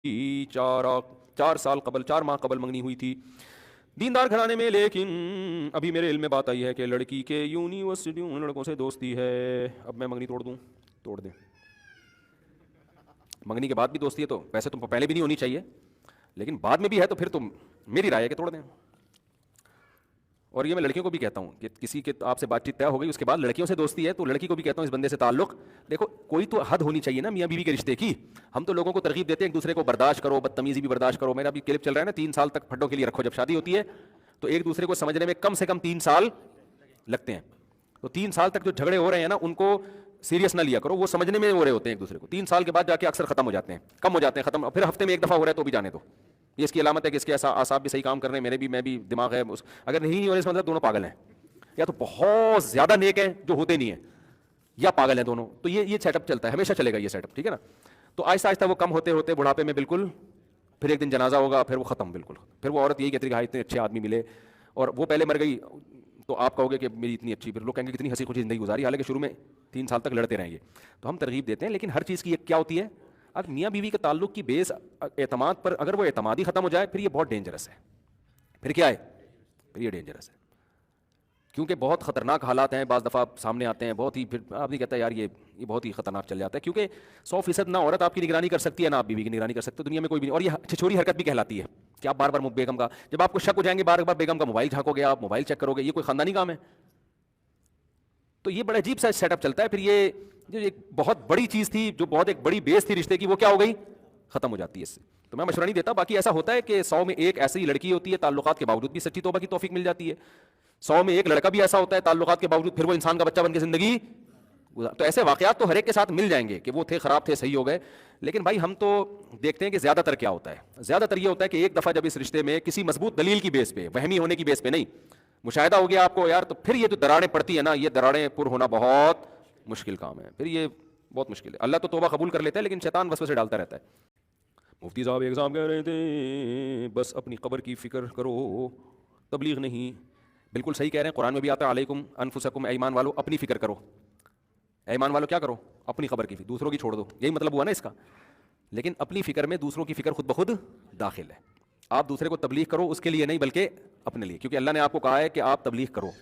चार साल कबल 4 माह कबल मंगनी हुई थी दीनदार घराने में, लेकिन अभी मेरे इल्म में बात आई है कि लड़की के यूनिवर्सिटी उन लड़कों से दोस्ती है। अब मैं मंगनी तोड़ दूं? तोड़ दें। मंगनी के बाद भी दोस्ती है तो वैसे तो पहले भी नहीं होनी चाहिए, लेकिन बाद में भी है तो फिर तो मेरी राय है कि तोड़ दें। और ये मैं लड़कियों को भी कहता हूँ कि किसी के आपसे बातचीत तय हो गई, उसके बाद लड़कियों से दोस्ती है तो लड़की को भी कहता हूँ इस बंदे से ताल्लुक, देखो कोई तो हद होनी चाहिए ना मियाँ बीवी के रिश्ते की। हम तो लोगों को तरगीब देते हैं एक दूसरे को बर्दाश्त करो, बदतमीजी भी बर्दाश्त करो। मेरा अभी क्लिप चल रहा है ना, 3 साल तक फड्डों के लिए रखो। जब शादी होती है तो एक दूसरे को समझने में कम से कम 3 साल लगते हैं। तो 3 साल तक जो झगड़े हो रहे हैं ना उनको सीरियस ना लिया करो, वो समझने में हो रहे होते हैं एक दूसरे को। 3 साल के बाद जाके अक्सर खत्म हो जाते हैं, कम हो जाते हैं, खत्म। फिर हफ्ते में एक दफा हो रहा है तो भी जाने दो, ये इसकी अलामत है कि इसके आसाब भी सही काम कर रहे हैं, मेरे भी, मैं भी दिमाग है अगर नहीं हो रहे इसका मतलब दोनों पागल हैं, या तो बहुत ज्यादा नेक हैं जो होते नहीं है, या पागल हैं दोनों। तो ये सेटअप चलता है, हमेशा चलेगा ये सेटअप, ठीक है ना। तो आहिस्ता आहिस्ता वो कम होते होते बुढ़ापे में बिल्कुल, फिर एक दिन जनाजा होगा, फिर वो खत्म बिल्कुल। फिर वो औरत यही कहती है कि हाँ इतने अच्छे आदमी मिले और वो पहले मर गई, तो आप कहोगे कि मेरी इतनी अच्छी, फिर लोग कहेंगे कितनी हंसी खुशी जिंदगी गुजारी, हालांकि शुरू में 3 साल तक लड़ते रहेंगे। तो हम तरगीब देते हैं, लेकिन हर चीज़ की एक क्या होती है, अब मियाँ बीवी के ताल्लुक की बेस एतमाद पर, अगर वो एतमाद ही खत्म हो जाए फिर ये बहुत डेंजरस है। फिर क्या है, फिर ये डेंजरस है, क्योंकि बहुत खतरनाक हालात हैं बाज़ दफ़ा सामने आते हैं, बहुत ही, फिर आदमी कहता है यार ये बहुत ही खतरनाक चल जाता है, क्योंकि 100% ना औरत आपकी निगरानी कर सकती है ना आप बीवी की निगरानी कर सकते हो, दुनिया में कोई भी नहीं। और ये छिछोरी हरकत भी कहलाती है कि आप बार बार बेगम का, जब आपको शक हो जाएंगे बार बार बेगम का मोबाइल झाँकोगे, आप मोबाइल चेक करोगे, ये कोई खानदानी काम है? तो ये बड़ा अजीब सा सेटअप चलता है। फिर ये जो एक बहुत बड़ी चीज़ थी, जो बहुत एक बड़ी बेस थी रिश्ते की, वो क्या हो गई, खत्म हो जाती है इससे। तो मैं मशवरा नहीं देता, बाकी ऐसा होता है कि 100 में एक ऐसी लड़की होती है ताल्लुकात के बावजूद भी सच्ची तौबा की तौफीक मिल जाती है, 100 में एक लड़का भी ऐसा होता है ताल्लुकात के बावजूद फिर वो इंसान का बच्चा बन के जिंदगी। तो ऐसे वाकयात तो हर एक के साथ मिल जाएंगे कि वो थे खराब थे सही हो गए, लेकिन भाई हम तो देखते हैं कि ज्यादातर क्या होता है, ज्यादातर ये होता है कि एक दफा जब इस रिश्ते में किसी मजबूत दलील की बेस पे, वहमी होने की बेस पे नहीं, मुशाहिदा हो गया आपको यार, तो फिर ये जो दरारें पड़ती है ना, ये दरारें पुर होना बहुत मुश्किल काम है, फिर ये बहुत मुश्किल है। अल्लाह तो तौबा कबूल कर लेता है, लेकिन शैतान वसवसे डालता रहता है। मुफ्ती साहब एक साहब कह रहे थे बस अपनी कब्र की फिक्र करो, तबलीग नहीं। बिल्कुल सही कह रहे हैं, कुरान में भी आता है अलैकुम अनफुसकुम, ऐ ईमान वालों अपनी फिक्र करो। ऐ ईमान वालों क्या करो, अपनी खबर की, दूसरों की छोड़ दो, यही मतलब हुआ ना इसका। लेकिन अपनी फिक्र में दूसरों की फिक्र खुद ब खुद दाखिल है। आप दूसरे को तबलीग करो उसके लिए नहीं बल्कि अपने लिए, क्योंकि अल्लाह ने आपको कहा है कि आप तबलीग करो,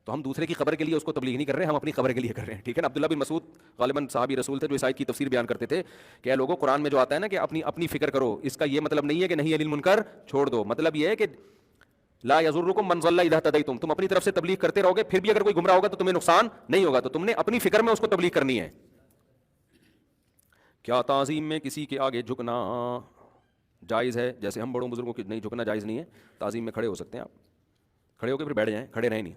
तो हम दूसरे की खबर के लिए उसको तबलीग नहीं कर रहे, हम अपनी खबर के लिए कर रहे हैं, ठीक है ना। अब्दुल्लाह बिन मसूद गालिबन साहबी रसूल थे जो इस आयत की तफसीर बयान करते थे कि ऐ लोगों, कुरान में जो आता है ना कि अपनी अपनी फिक्र करो, इसका ये मतलब नहीं है कि नहीं अनिल मुनकर छोड़ दो, मतलब ये है कि ला यज़ुर्रुकुम मन ज़ल्ला इज़ा तदैतुम, तुम अपनी तरफ से तबलीग करते रहोगे, फिर भी अगर कोई गुमराह होगा तो तुम्हें नुकसान नहीं होगा, तो तुमने अपनी फिक्र में उसको तबलीग करनी है। क्या ताज़ीम में किसी के आगे झुकना जायज़ है? जैसे हम बड़ों बुजुर्गों की नहीं, झुकना जायज़ नहीं है, ताज़ीम में खड़े हो सकते हैं आप, खड़े होकर फिर बैठ जाएं, खड़े रहें नहीं।